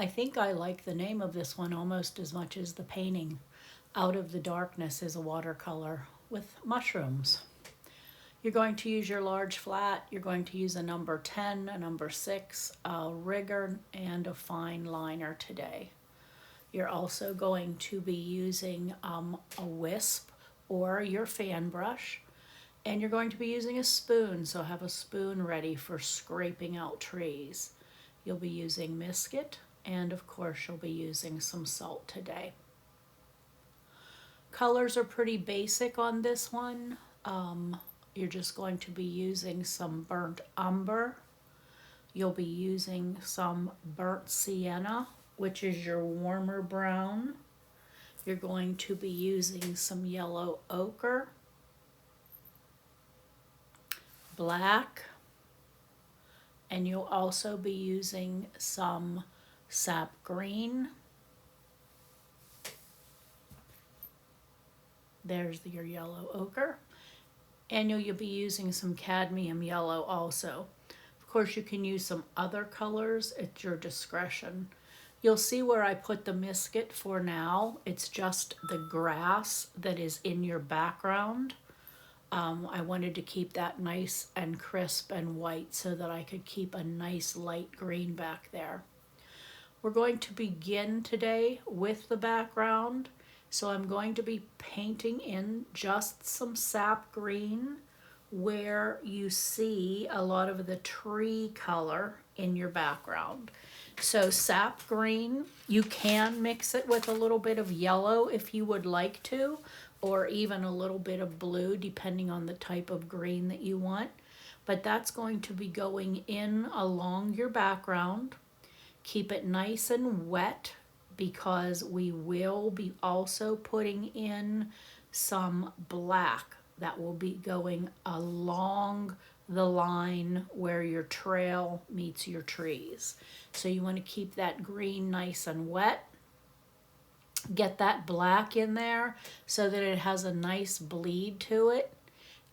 I think I like the name of this one almost as much as the painting. Out of the Darkness is a watercolor with mushrooms. You're going to use your large flat. You're going to use a number 10, a number 6, a rigger, and a fine liner today. You're also going to be using a wisp or your fan brush. And you're going to be using a spoon, so have a spoon ready for scraping out trees. You'll be using Misket, and of course you'll be using some salt today. Colors are pretty basic on this one. You're just going to be using some burnt umber. You'll be using some burnt sienna, which is your warmer brown. You're going to be using some yellow ochre, black, and you'll also be using some sap green. There's your yellow ochre. And you'll be using some cadmium yellow also. Of course, you can use some other colors at your discretion. You'll see where I put the Misket for now. It's just the grass that is in your background. I wanted to keep that nice and crisp and white so that I could keep a nice light green back there. We're going to begin today with the background. So I'm going to be painting in just some sap green where you see a lot of the tree color in your background. So sap green, you can mix it with a little bit of yellow if you would like to, or even a little bit of blue depending on the type of green that you want. But that's going to be going in along your background. Keep it nice and wet, because we will be also putting in some black that will be going along the line where your trail meets your trees. So you want to keep that green nice and wet. Get that black in there so that it has a nice bleed to it.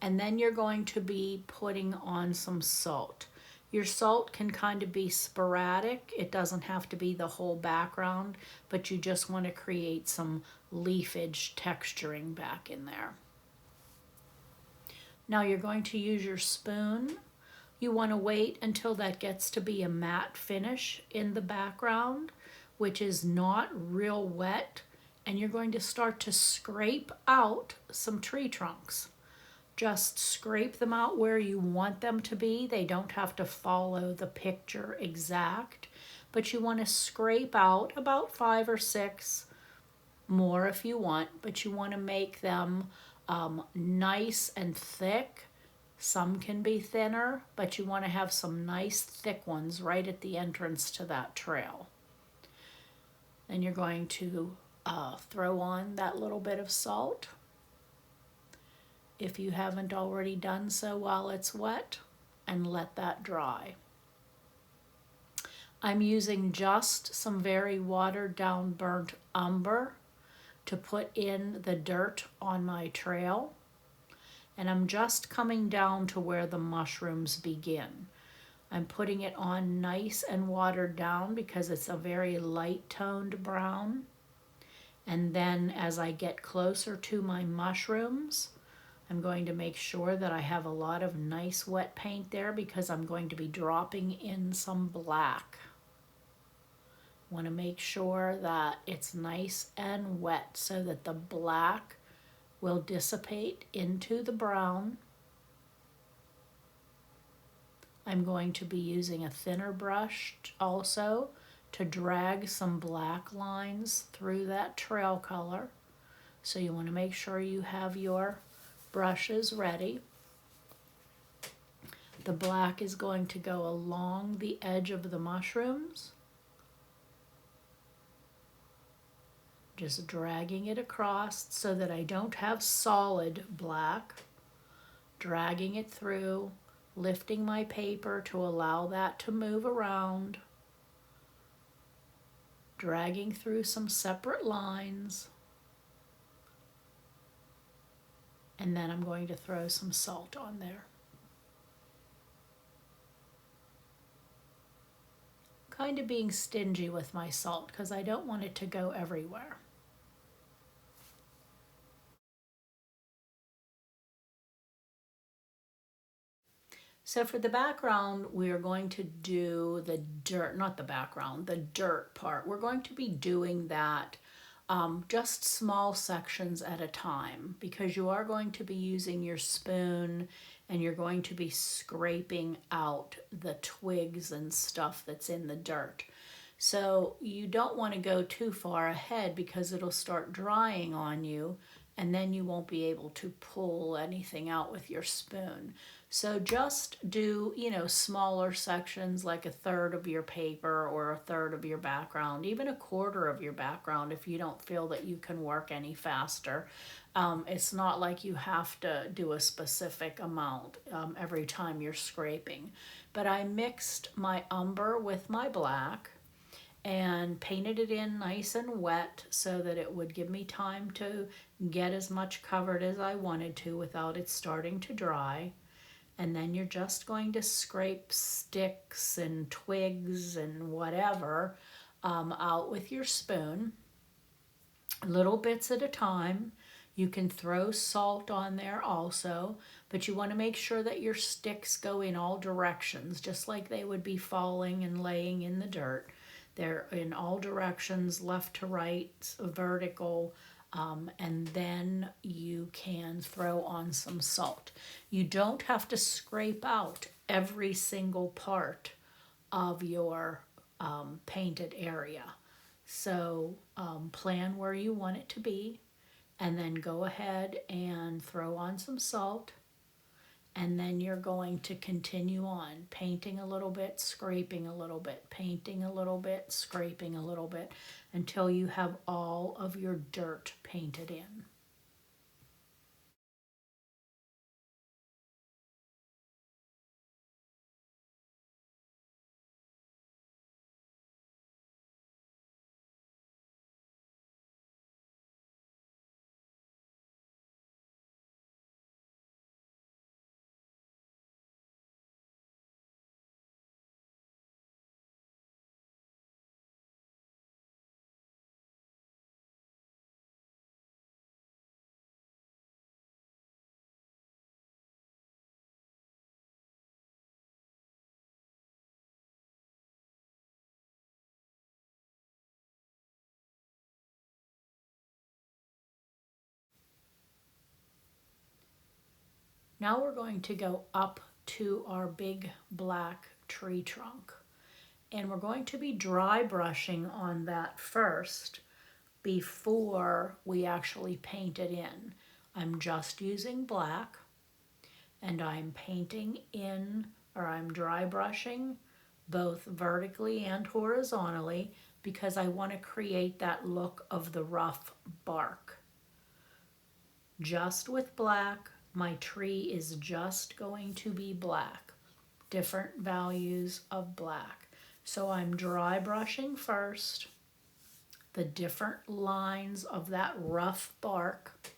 And then you're going to be putting on some salt. Your salt can kind of be sporadic. It doesn't have to be the whole background, but you just want to create some leafage texturing back in there. Now you're going to use your spoon. You want to wait until that gets to be a matte finish in the background, which is not real wet, and you're going to start to scrape out some tree trunks. Just scrape them out where you want them to be. They don't have to follow the picture exact, but you want to scrape out about 5 or 6 more if you want, but you want to make them nice and thick. Some can be thinner, but you want to have some nice thick ones right at the entrance to that trail. Then you're going to throw on that little bit of salt. If you haven't already done so while it's wet, and let that dry. I'm using just some very watered down burnt umber to put in the dirt on my trail. And I'm just coming down to where the mushrooms begin. I'm putting it on nice and watered down because it's a very light toned brown. And then as I get closer to my mushrooms, I'm going to make sure that I have a lot of nice wet paint there because I'm going to be dropping in some black. Want to make sure that it's nice and wet so that the black will dissipate into the brown. I'm going to be using a thinner brush also to drag some black lines through that trail color. So you want to make sure you have your brushes ready. The black is going to go along the edge of the mushrooms. Just dragging it across so that I don't have solid black. Dragging it through, lifting my paper to allow that to move around. Dragging through some separate lines. And then I'm going to throw some salt on there. kind of being stingy with my salt because I don't want it to go everywhere. So for the background, we are going to do the dirt, not the background, the dirt part. We're going to be doing that just small sections at a time because you are going to be using your spoon and you're going to be scraping out the twigs and stuff that's in the dirt. So you don't want to go too far ahead because it'll start drying on you and then you won't be able to pull anything out with your spoon. So just do, smaller sections like a third of your paper or a third of your background, even a quarter of your background if you don't feel that you can work any faster. It's not like you have to do a specific amount every time you're scraping. But I mixed my umber with my black and painted it in nice and wet so that it would give me time to get as much covered as I wanted to without it starting to dry. And then you're just going to scrape sticks and twigs and whatever out with your spoon, little bits at a time. You can throw salt on there also, but you want to make sure that your sticks go in all directions, just like they would be falling and laying in the dirt. They're in all directions, left to right, vertical, and then you can throw on some salt. You don't have to scrape out every single part of your painted area. So plan where you want it to be and then go ahead and throw on some salt. And then you're going to continue on painting a little bit, scraping a little bit, painting a little bit, scraping a little bit until you have all of your dirt painted in. Now we're going to go up to our big black tree trunk. And we're going to be dry brushing on that first before we actually paint it in. I'm just using black and I'm painting in, or I'm dry brushing both vertically and horizontally because I want to create that look of the rough bark. Just with black, my tree is just going to be black, different values of black. So I'm dry brushing first, the different lines of that rough bark.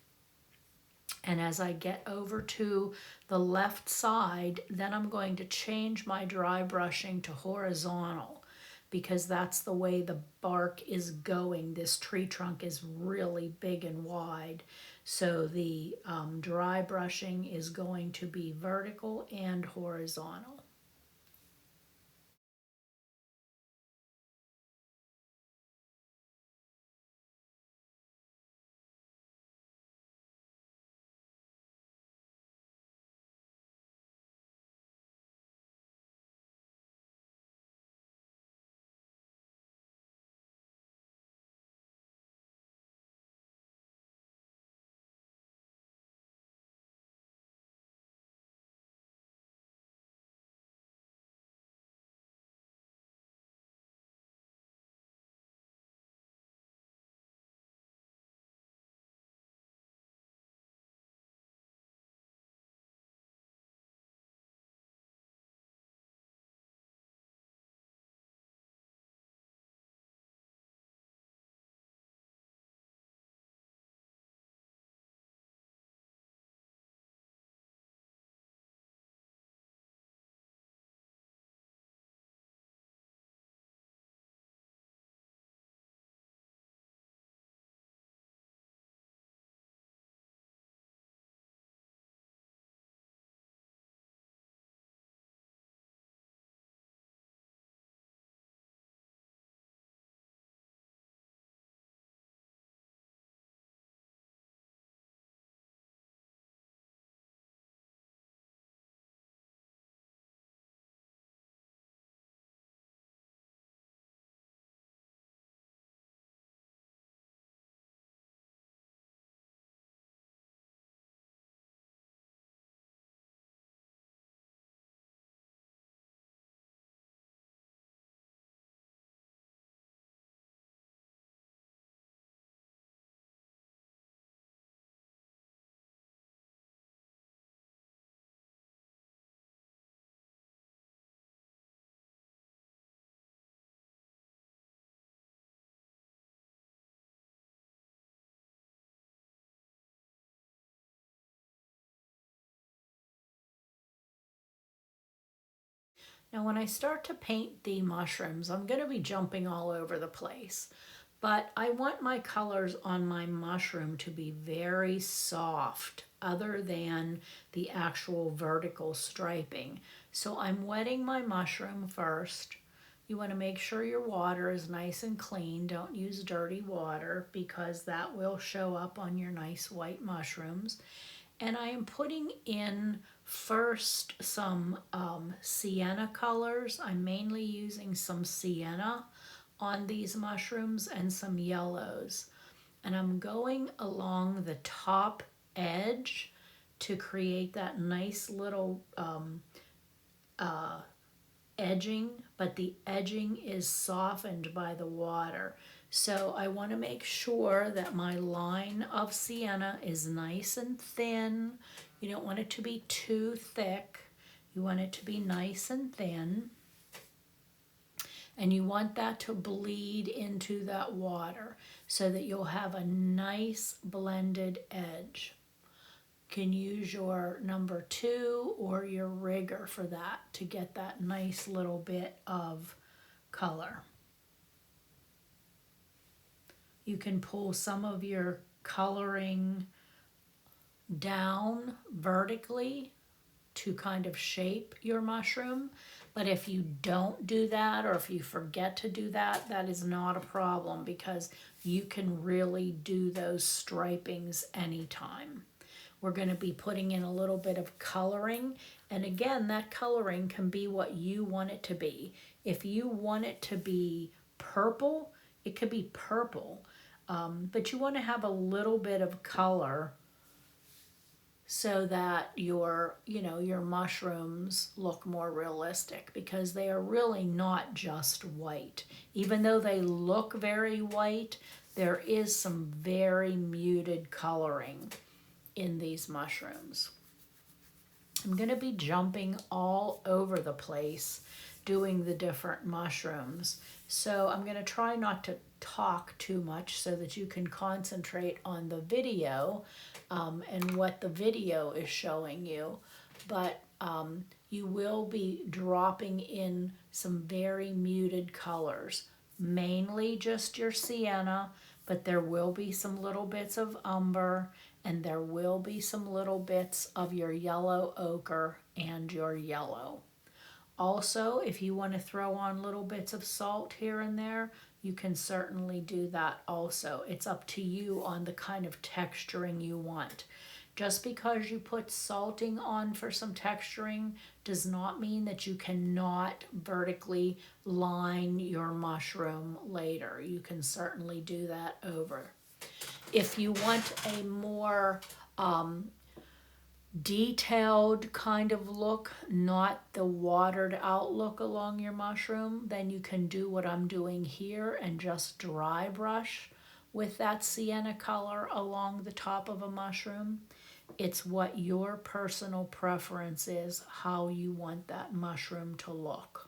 And as I get over to the left side, then I'm going to change my dry brushing to horizontal because that's the way the bark is going. This tree trunk is really big and wide. So the dry brushing is going to be vertical and horizontal. Now when I start to paint the mushrooms, I'm going to be jumping all over the place. But I want my colors on my mushroom to be very soft, other than the actual vertical striping. So I'm wetting my mushroom first. You want to make sure your water is nice and clean. Don't use dirty water because that will show up on your nice white mushrooms. And I am putting in first some sienna colors. I'm mainly using some sienna on these mushrooms and some yellows. And I'm going along the top edge to create that nice little edging, but the edging is softened by the water. So I want to make sure that my line of sienna is nice and thin. You don't want it to be too thick. You want it to be nice and thin. And you want that to bleed into that water so that you'll have a nice blended edge. Can use your number 2 or your rigger for that to get that nice little bit of color. You can pull some of your coloring down vertically to kind of shape your mushroom. But if you don't do that, or if you forget to do that, that is not a problem because you can really do those stripings anytime. We're going to be putting in a little bit of coloring. And again, that coloring can be what you want it to be. If you want it to be purple, it could be purple. But you want to have a little bit of color so that your mushrooms look more realistic, because they are really not just white. Even though they look very white, there is some very muted coloring in these mushrooms. I'm going to be jumping all over the place doing the different mushrooms. So I'm going to try not to talk too much so that you can concentrate on the video and what the video is showing you. But you will be dropping in some very muted colors, mainly just your sienna, but there will be some little bits of umber, and there will be some little bits of your yellow ochre and your yellow. Also, if you want to throw on little bits of salt here and there, you can certainly do that also. It's up to you on the kind of texturing you want. Just because you put salting on for some texturing does not mean that you cannot vertically line your mushroom later. You can certainly do that over. If you want a more detailed kind of look, not the watered out look along your mushroom, then you can do what I'm doing here and just dry brush with that sienna color along the top of a mushroom. It's what your personal preference is, how you want that mushroom to look.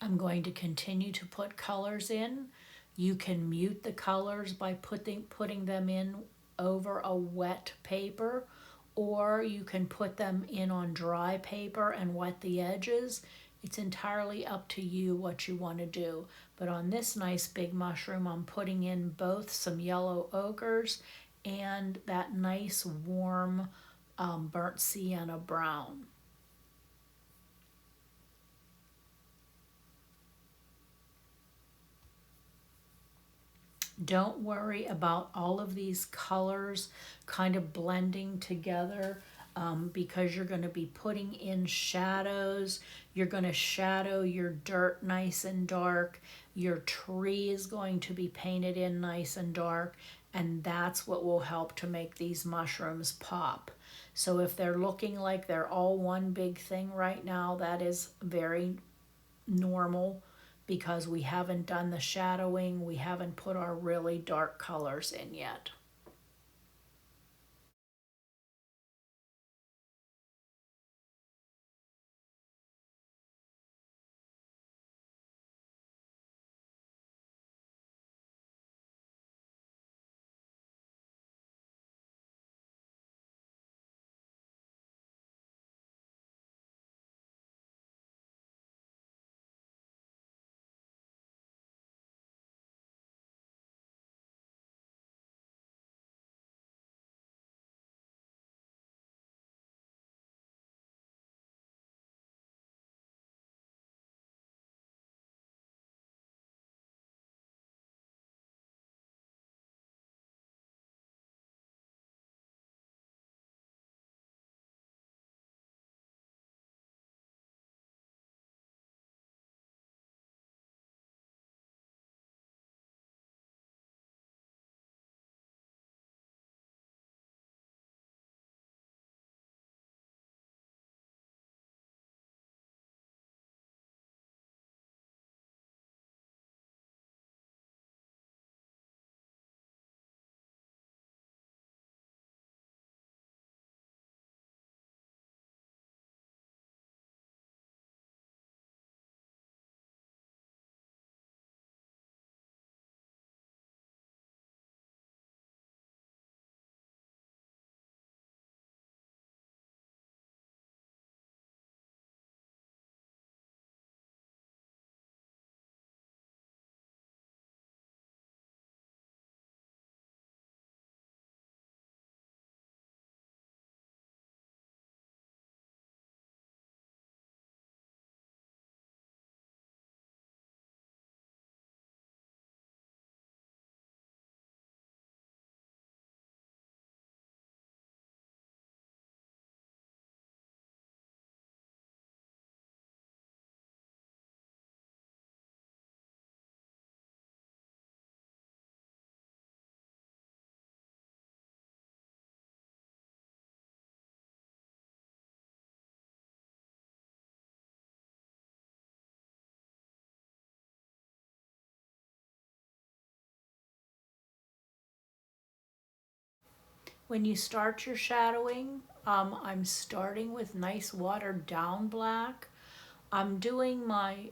I'm going to continue to put colors in. You can mute the colors by putting them in over a wet paper, or you can put them in on dry paper and wet the edges. It's entirely up to you what you want to do. But on this nice big mushroom, I'm putting in both some yellow ochres and that nice warm burnt sienna brown. Don't worry about all of these colors kind of blending together because you're going to be putting in shadows. You're going to shadow your dirt nice and dark. Your tree is going to be painted in nice and dark, and that's what will help to make these mushrooms pop. So if they're looking like they're all one big thing right now, that is very normal, because we haven't done the shadowing, we haven't put our really dark colors in yet. When you start your shadowing, I'm starting with nice watered down black. I'm doing my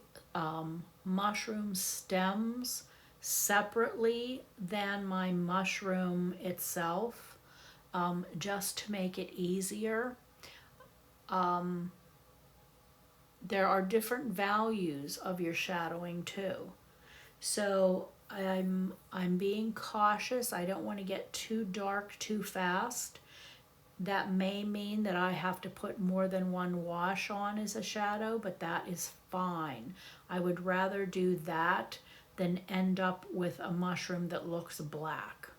mushroom stems separately than my mushroom itself, just to make it easier. Um, there are different values of your shadowing too. So I'm being cautious. I don't want to get too dark too fast. That may mean that I have to put more than one wash on as a shadow, but that is fine. I would rather do that than end up with a mushroom that looks black.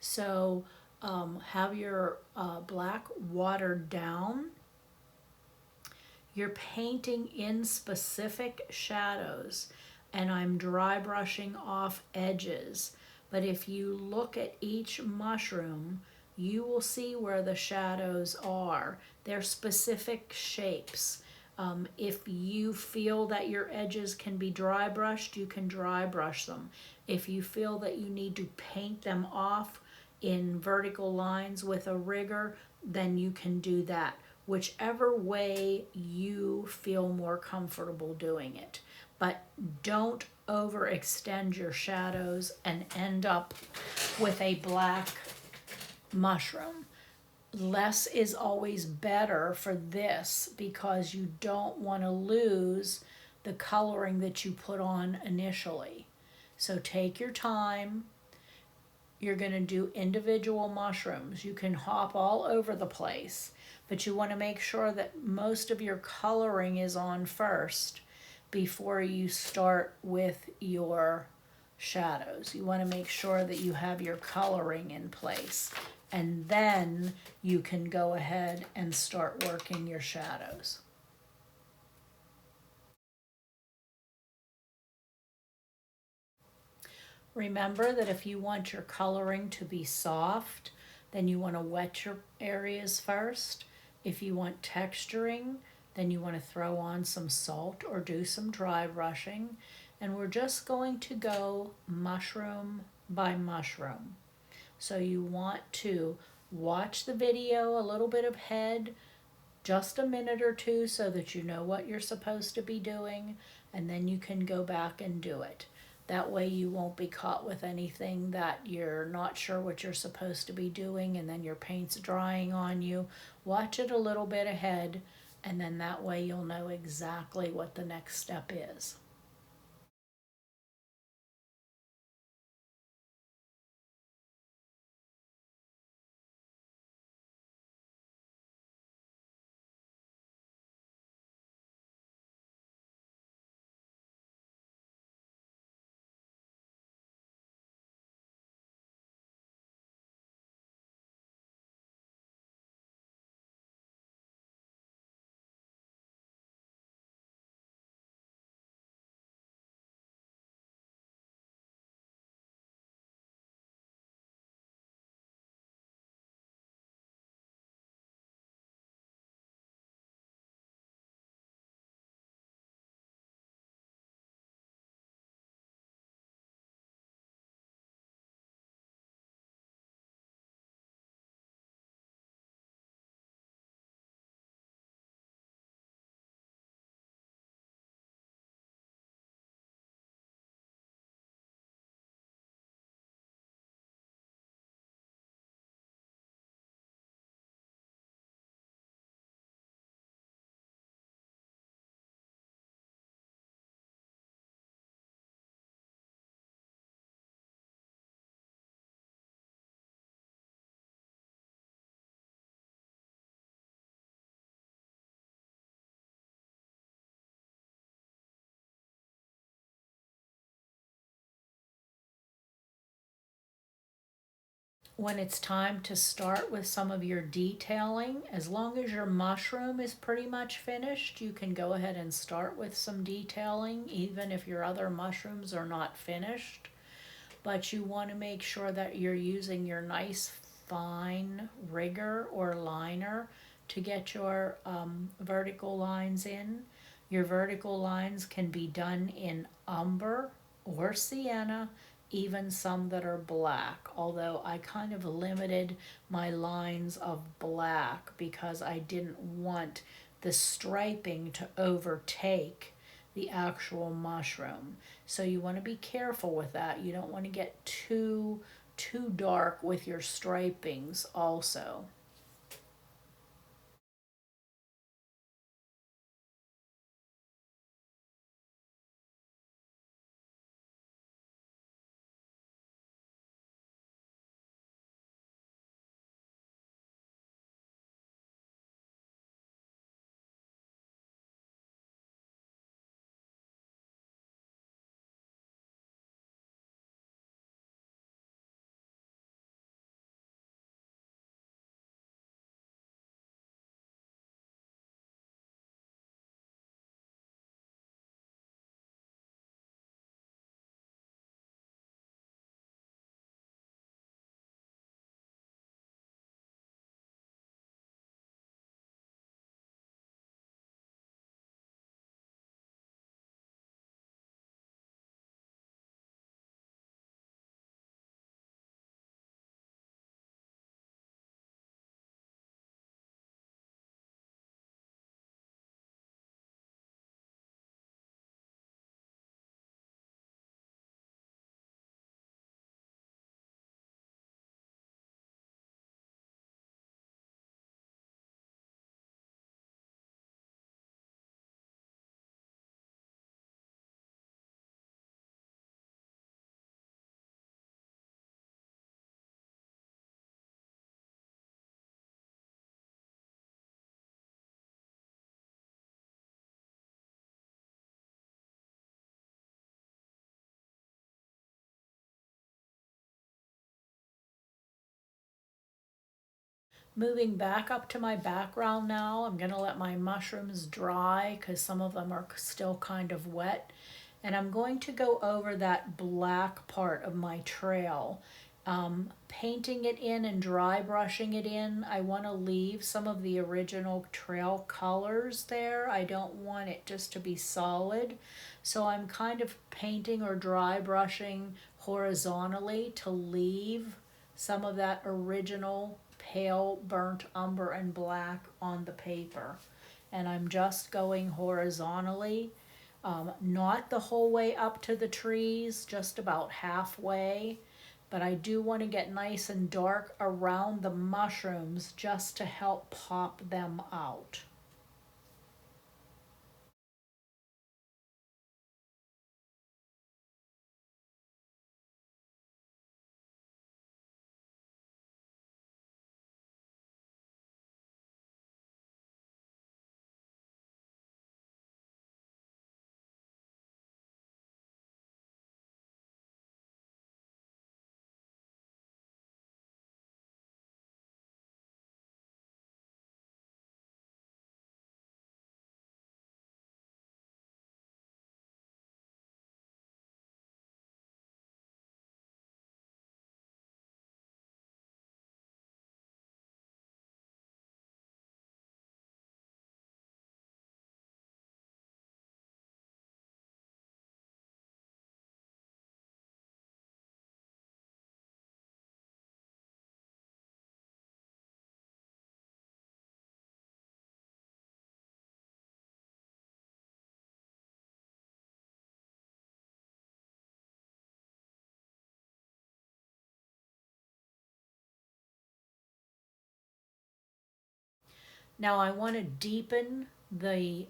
So have your black watered down. You're painting in specific shadows, and I'm dry brushing off edges. But if you look at each mushroom, you will see where the shadows are. They're specific shapes. If you feel that your edges can be dry brushed, you can dry brush them. If you feel that you need to paint them off in vertical lines with a rigger, then you can do that. Whichever way you feel more comfortable doing it. But don't overextend your shadows and end up with a black mushroom. Less is always better for this because you don't want to lose the coloring that you put on initially. So take your time. You're going to do individual mushrooms. You can hop all over the place, but you want to make sure that most of your coloring is on first before you start with your shadows. You want to make sure that you have your coloring in place, and then you can go ahead and start working your shadows. Remember that if you want your coloring to be soft, then you want to wet your areas first. If you want texturing, then you want to throw on some salt or do some dry brushing. And we're just going to go mushroom by mushroom. So you want to watch the video a little bit ahead, just a minute or two, so that you know what you're supposed to be doing, and then you can go back and do it. That way you won't be caught with anything that you're not sure what you're supposed to be doing and then your paint's drying on you. Watch it a little bit ahead, and then that way you'll know exactly what the next step is. When it's time to start with some of your detailing, as long as your mushroom is pretty much finished, you can go ahead and start with some detailing, even if your other mushrooms are not finished. But you want to make sure that you're using your nice fine rigger or liner to get your vertical lines in. Your vertical lines can be done in umber or sienna, even some that are black, although I kind of limited my lines of black because I didn't want the striping to overtake the actual mushroom. So you want to be careful with that. You don't want to get too dark with your stripings also. Moving back up to my background now, I'm going to let my mushrooms dry because some of them are still kind of wet. And I'm going to go over that black part of my trail, painting it in and dry brushing it in. I want to leave some of the original trail colors there. I don't want it just to be solid. So I'm kind of painting or dry brushing horizontally to leave some of that original pale burnt umber and black on the paper. And I'm just going horizontally, not the whole way up to the trees, just about halfway. But I do want to get nice and dark around the mushrooms just to help pop them out. Now I want to deepen the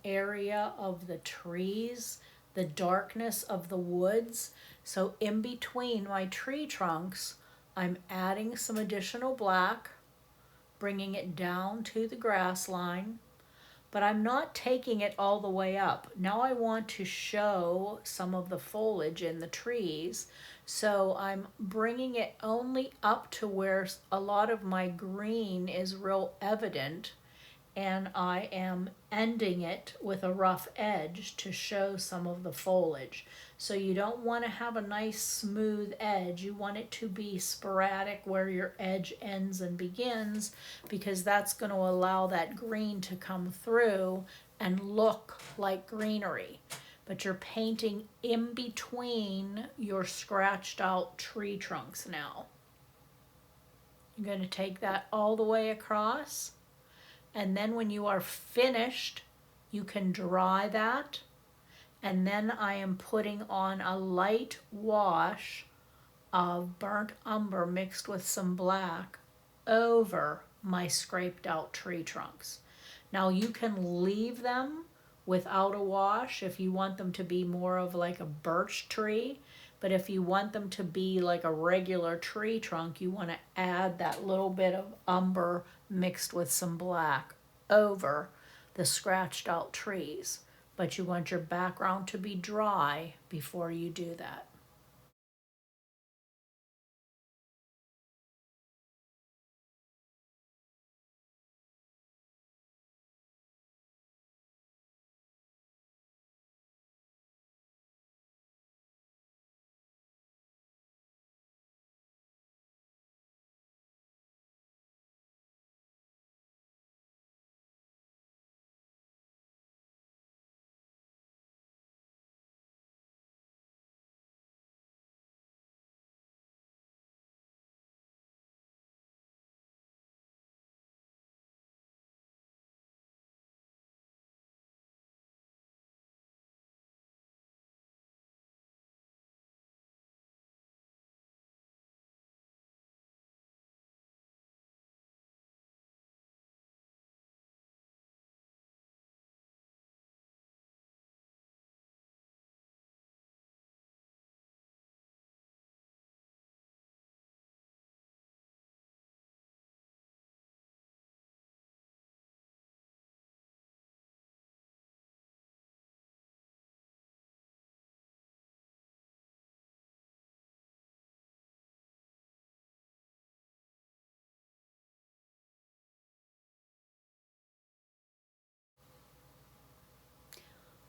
area of the trees, the darkness of the woods. So in between my tree trunks, I'm adding some additional black, bringing it down to the grass line, but I'm not taking it all the way up. Now I want to show some of the foliage in the trees, so I'm bringing it only up to where a lot of my green is real evident, and I am ending it with a rough edge to show some of the foliage. So you don't want to have a nice smooth edge. You want it to be sporadic where your edge ends and begins, because that's going to allow that green to come through and look like greenery. but you're painting in between your scratched out tree trunks now. You're going to take that all the way across, and then when you are finished, you can dry that, and then I am putting on a light wash of burnt umber mixed with some black over my scraped out tree trunks. Now you can leave them without a wash if you want them to be more of like a birch tree, but if you want them to be like a regular tree trunk, you want to add that little bit of umber mixed with some black over the scratched out trees. But you want your background to be dry before you do that.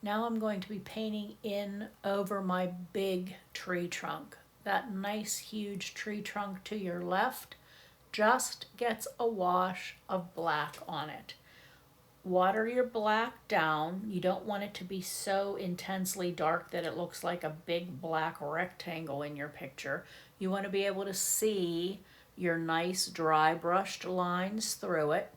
Now I'm going to be painting in over my big tree trunk. That nice huge tree trunk to your left just gets a wash of black on it. Water your black down. You don't want it to be so intensely dark that it looks like a big black rectangle in your picture. You want to be able to see your nice dry brushed lines through it.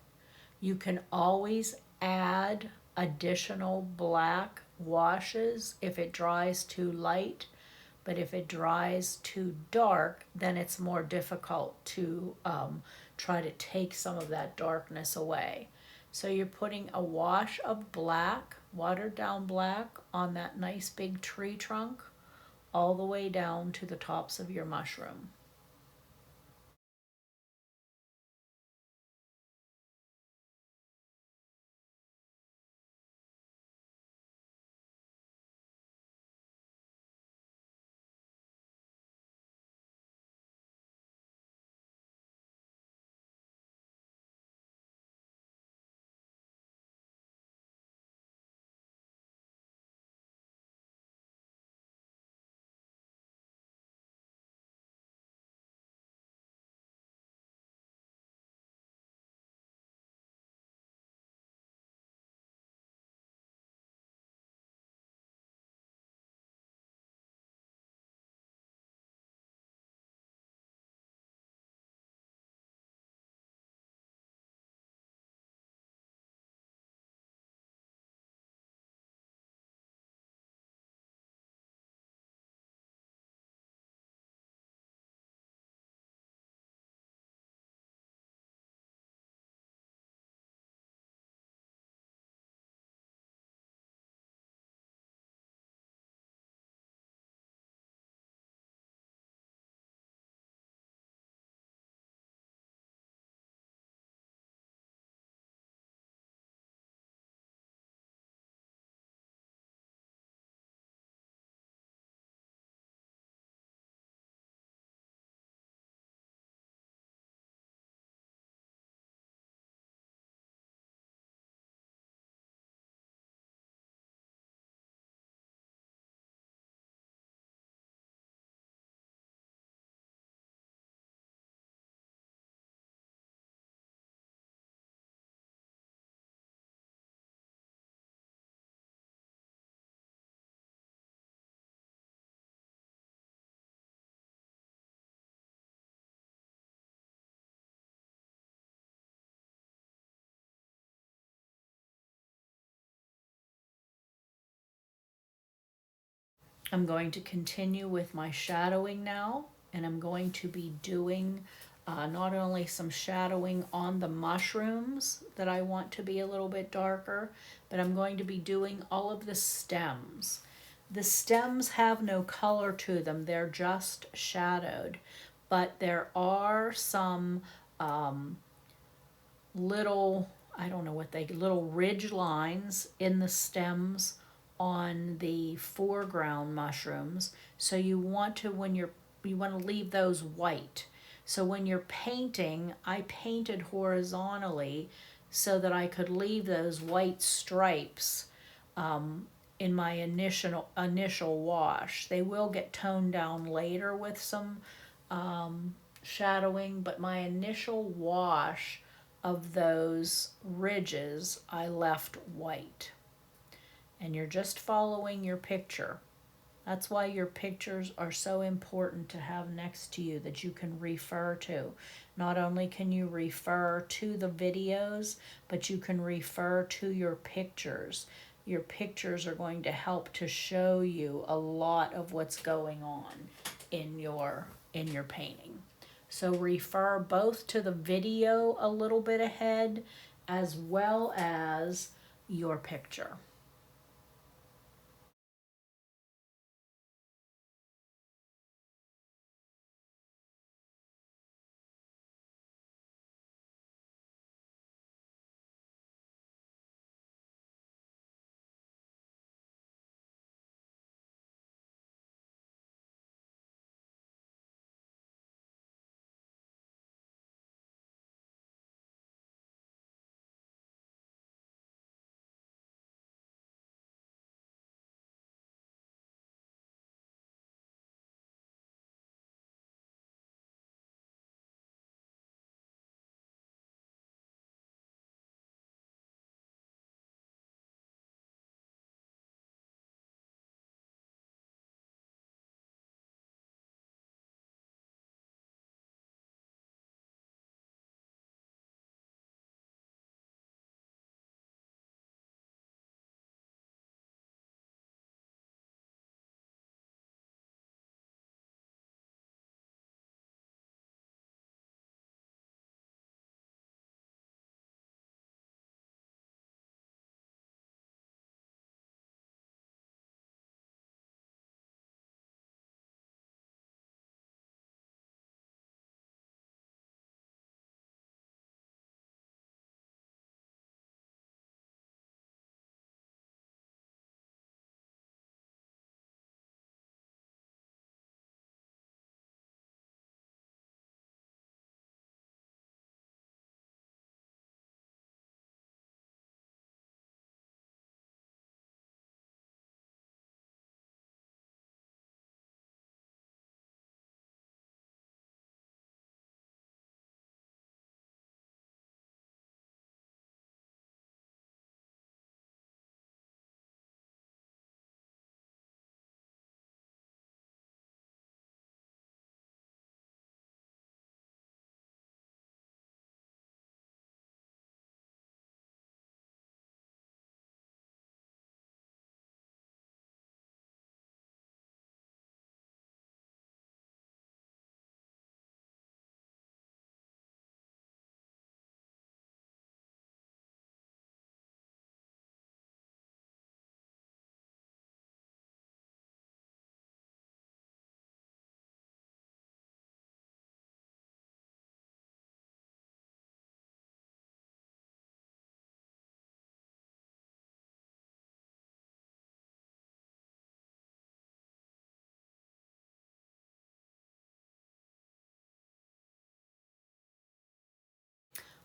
You can always add additional black washes if it dries too light, but if it dries too dark, then it's more difficult to try to take some of that darkness away. So you're putting a wash of black, watered down black, on that nice big tree trunk all the way down to the tops of your mushroom. I'm going to continue with my shadowing now, and I'm going to be doing not only some shadowing on the mushrooms that I want to be a little bit darker, but I'm going to be doing all of the stems. The stems have no color to them, they're just shadowed, but there are some little, I don't know what they, little ridge lines in the stems on the foreground mushrooms. So you want to, you want to leave those white. So when you're painting, I painted horizontally so that I could leave those white stripes in my initial wash. They will get toned down later with some shadowing, but my initial wash of those ridges I left white. And you're just following your picture. That's why your pictures are so important to have next to you that you can refer to. Not only can you refer to the videos, but you can refer to your pictures. Your pictures are going to help to show you a lot of what's going on in your painting. So refer both to the video a little bit ahead as well as your picture.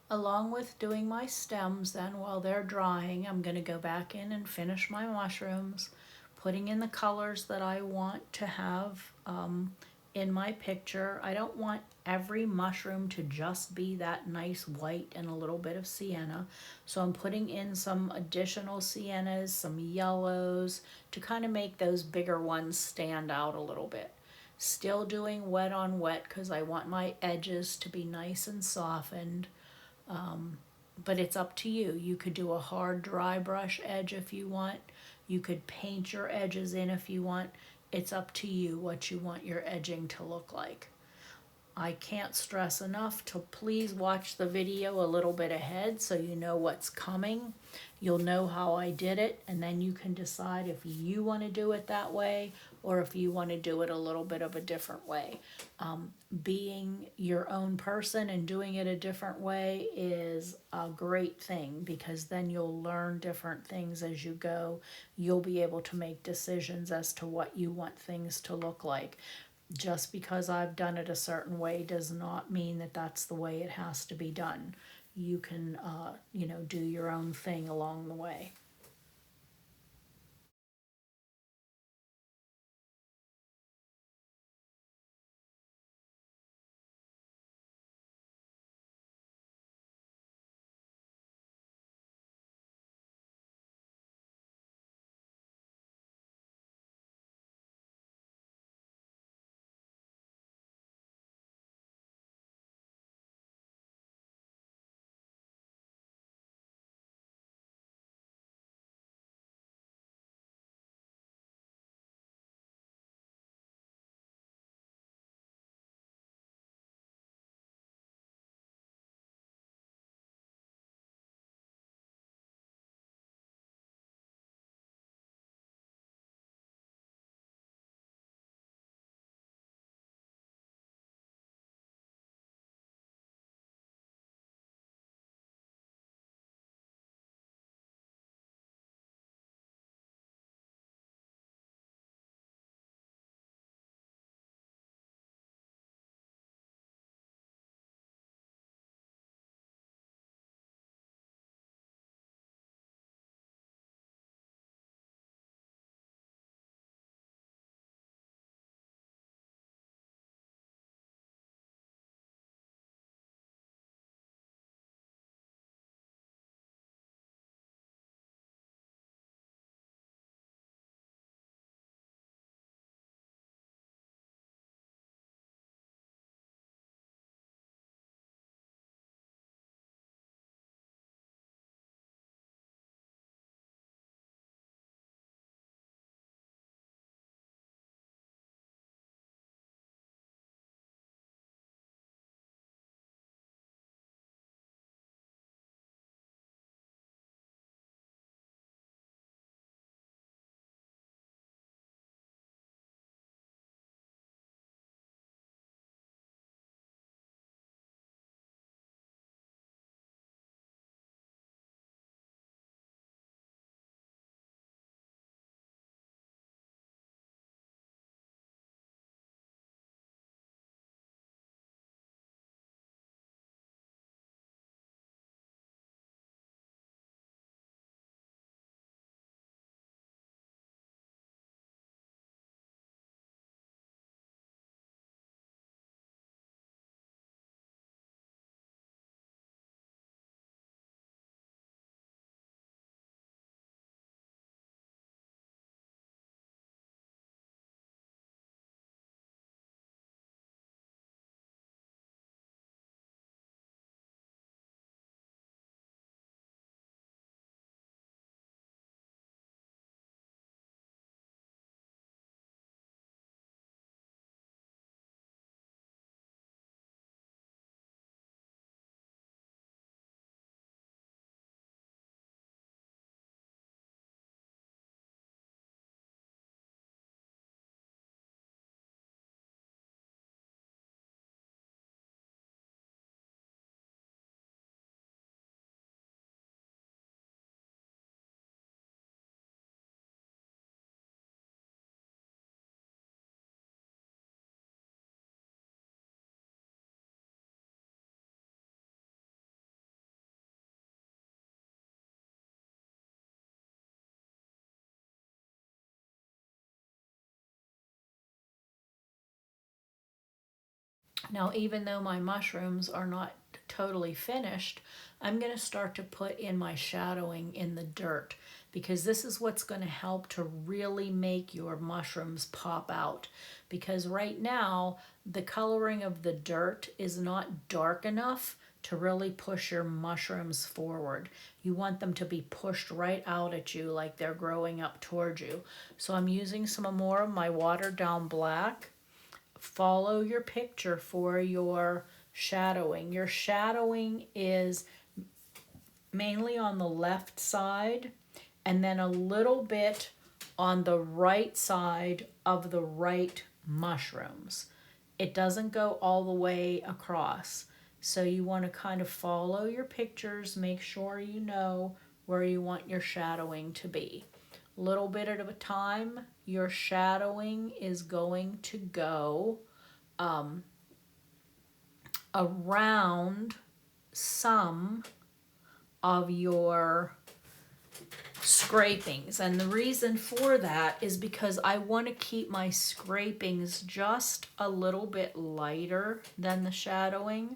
Along with doing my stems, then while they're drying, I'm going to go back in and finish my mushrooms, putting in the colors that I want to have in my picture. I don't want every mushroom to just be that nice white and a little bit of sienna. So I'm putting in some additional siennas, some yellows to kind of make those bigger ones stand out a little bit. Still doing wet on wet because I want my edges to be nice and softened. But it's up to you. You could do a hard dry brush edge if you want. You could paint your edges in if you want. it's up to you what you want your edging to look like. I can't stress enough to please watch the video a little bit ahead so you know what's coming. You'll know how I did it, and then you can decide if you want to do it that way or if you want to do it a little bit of a different way. Being your own person and doing it a different way is a great thing, because then you'll learn different things as you go. You'll be able to make decisions as to what you want things to look like. Just because I've done it a certain way does not mean that that's the way it has to be done. You can, do your own thing along the way. Now, even though my mushrooms are not totally finished, I'm going to start to put in my shadowing in the dirt, because this is what's going to help to really make your mushrooms pop out. Because right now, the coloring of the dirt is not dark enough to really push your mushrooms forward. You want them to be pushed right out at you like they're growing up towards you. So I'm using some more of my watered down black. Follow your picture for your shadowing. Your shadowing is mainly on the left side and then a little bit on the right side of the right mushrooms. It doesn't go all the way across. So you want to kind of follow your pictures, make sure you know where you want your shadowing to be. Little bit at a time, your shadowing is going to go around some of your scrapings, and the reason for that is because I want to keep my scrapings just a little bit lighter than the shadowing.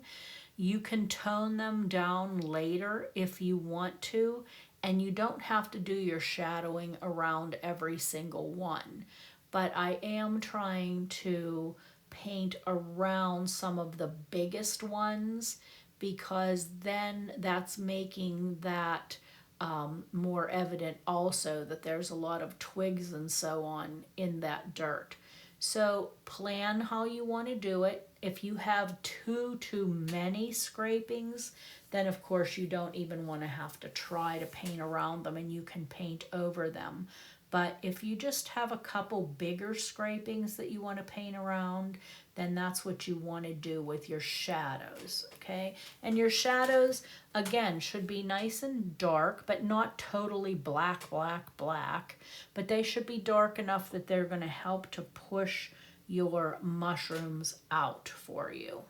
You can tone them down later if you want to, and you don't have to do your shadowing around every single one, but I am trying to paint around some of the biggest ones because then that's making that more evident also that there's a lot of twigs and so on in that dirt. So plan how you want to do it. If you have too many scrapings, then of course you don't even want to have to try to paint around them and you can paint over them. But if you just have a couple bigger scrapings that you want to paint around, then that's what you want to do with your shadows, okay? And your shadows, again, should be nice and dark, but not totally black, black, black. But they should be dark enough that they're going to help to push your mushrooms out for you.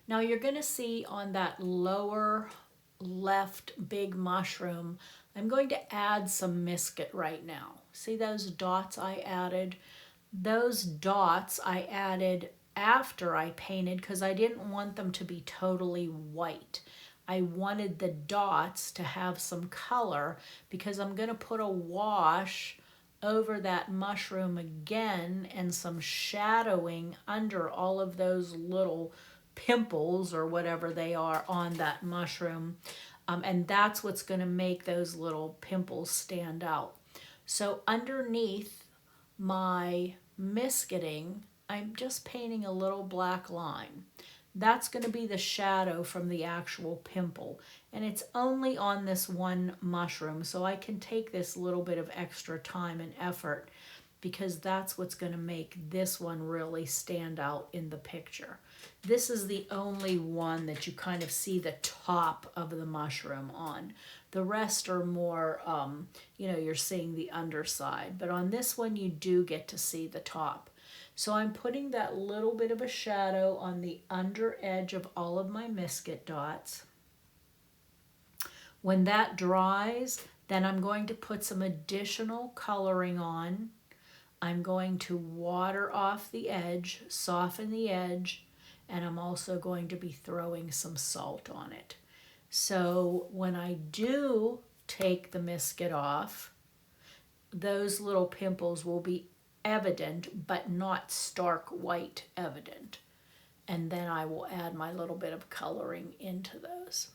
Now you're going to see on that lower left big mushroom, I'm going to add some biscuit right now. See those dots I added? Those dots I added after I painted because I didn't want them to be totally white. I wanted the dots to have some color because I'm going to put a wash over that mushroom again and some shadowing under all of those little pimples or whatever they are on that mushroom. And that's what's going to make those little pimples stand out. So underneath my misketing, I'm just painting a little black line. That's going to be the shadow from the actual pimple. And it's only on this one mushroom, so I can take this little bit of extra time and effort because that's what's going to make this one really stand out in the picture. This is the only one that you kind of see the top of the mushroom on. The rest are more, you're seeing the underside. But on this one, you do get to see the top. So I'm putting that little bit of a shadow on the under edge of all of my biscuit dots. When that dries, then I'm going to put some additional coloring on. I'm going to water off the edge, soften the edge, and I'm also going to be throwing some salt on it. So when I do take the biscuit off, those little pimples will be evident, but not stark white evident. And then I will add my little bit of coloring into those.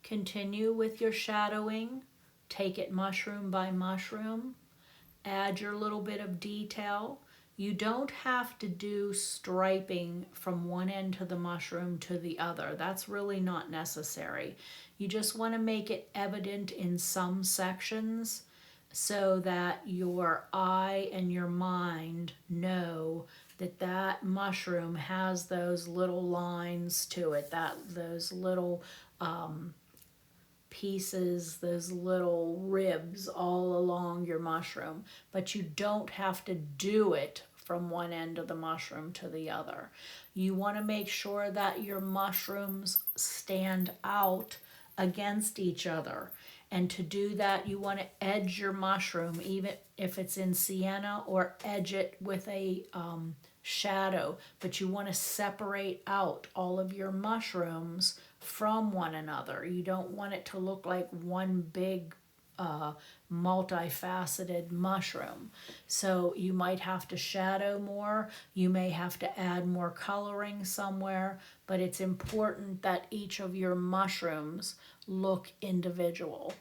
Continue with your shadowing. Take it mushroom by mushroom. Add your little bit of detail. You don't have to do striping from one end to the mushroom to the other. That's really not necessary. You just want to make it evident in some sections so that your eye and your mind know that that mushroom has those little lines to it, that those little pieces, those little ribs all along your mushroom, but you don't have to do it from one end of the mushroom to the other. You want to make sure that your mushrooms stand out against each other. And to do that, you want to edge your mushroom, even if it's in sienna, or edge it with a shadow. But you want to separate out all of your mushrooms from one another. You don't want it to look like one big multifaceted mushroom. So you might have to shadow more, you may have to add more coloring somewhere, but it's important that each of your mushrooms look individual.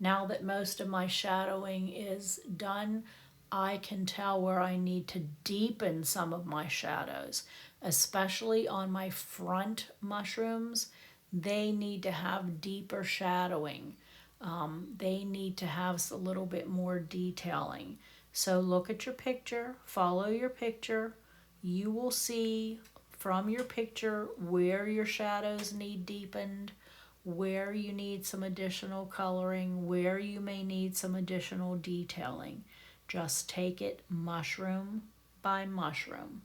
Now that most of my shadowing is done, I can tell where I need to deepen some of my shadows, especially on my front mushrooms. They need to have deeper shadowing. They need to have a little bit more detailing. So look at your picture, follow your picture. You will see from your picture where your shadows need deepened, where you need some additional coloring, where you may need some additional detailing. Just take it mushroom by mushroom.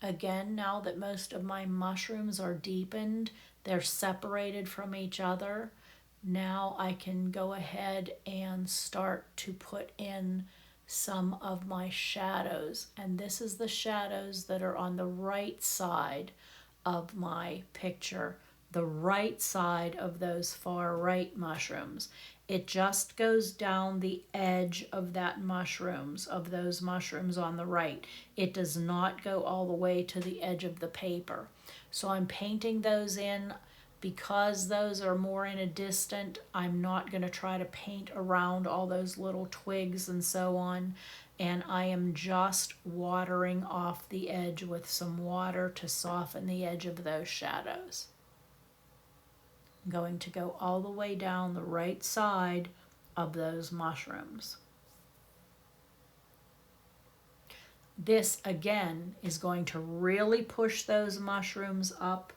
Again, now that most of my mushrooms are deepened, they're separated from each other. Now I can go ahead and start to put in some of my shadows. And this is the shadows that are on the right side of my picture, the right side of those far right mushrooms. It just goes down the edge of of those mushrooms on the right. It does not go all the way to the edge of the paper. So I'm painting those in. Because those are more in a distant, I'm not going to try to paint around all those little twigs and so on. And I am just watering off the edge with some water to soften the edge of those shadows. I'm going to go all the way down the right side of those mushrooms. This again is going to really push those mushrooms up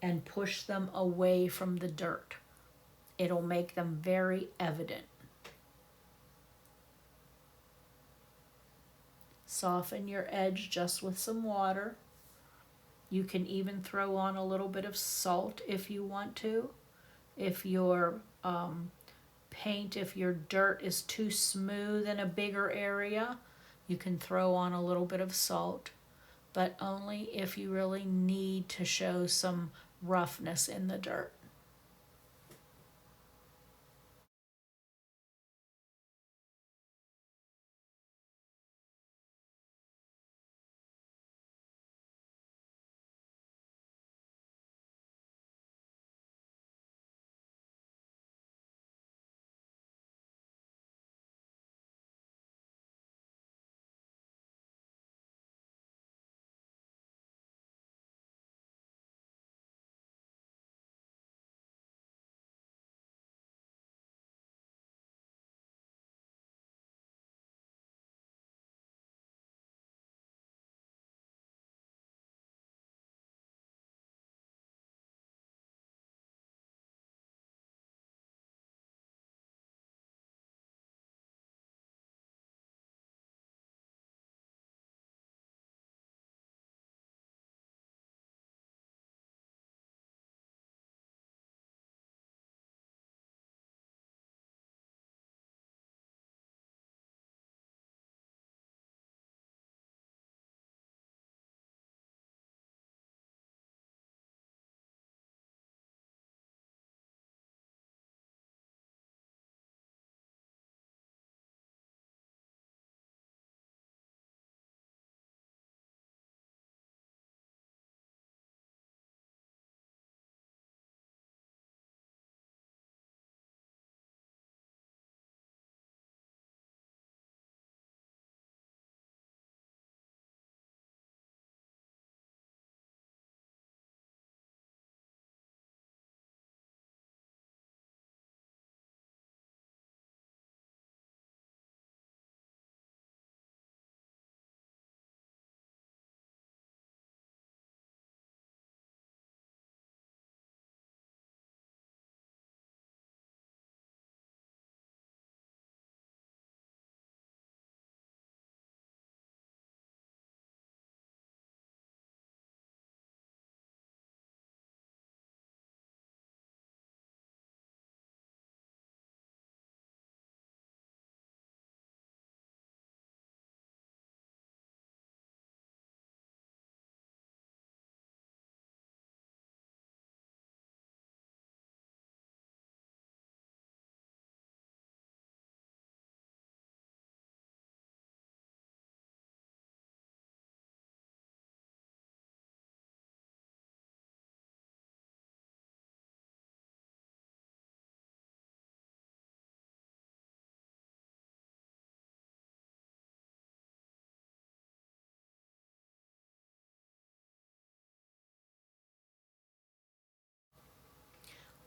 and push them away from the dirt. It'll make them very evident. Soften your edge just with some water. You can even throw on a little bit of salt if you want to. If your if your dirt is too smooth in a bigger area, you can throw on a little bit of salt, but only if you really need to show some roughness in the dirt.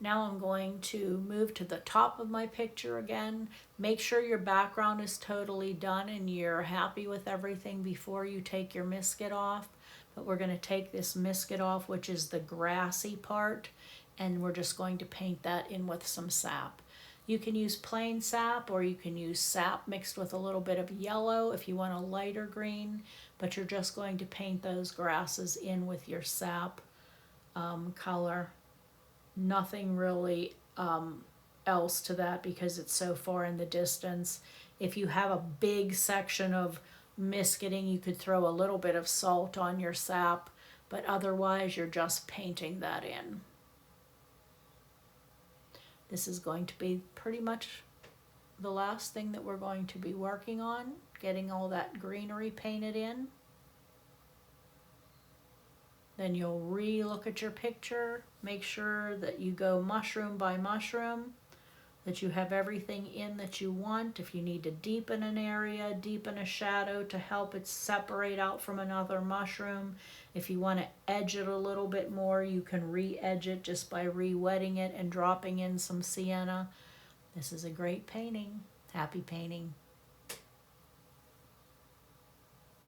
Now I'm going to move to the top of my picture again. Make sure your background is totally done and you're happy with everything before you take your misket off. But we're going to take this misket off, which is the grassy part, and we're just going to paint that in with some sap. You can use plain sap, or you can use sap mixed with a little bit of yellow if you want a lighter green, but you're just going to paint those grasses in with your sap color. Nothing really else to that because it's so far in the distance. If you have a big section of misketing, you could throw a little bit of salt on your sap, but otherwise you're just painting that in. This is going to be pretty much the last thing that we're going to be working on, getting all that greenery painted in. Then you'll re-look at your picture, make sure that you go mushroom by mushroom, that you have everything in that you want. If you need to deepen an area, deepen a shadow to help it separate out from another mushroom. If you want to edge it a little bit more, you can re-edge it just by re-wetting it and dropping in some sienna. This is a great painting. Happy painting.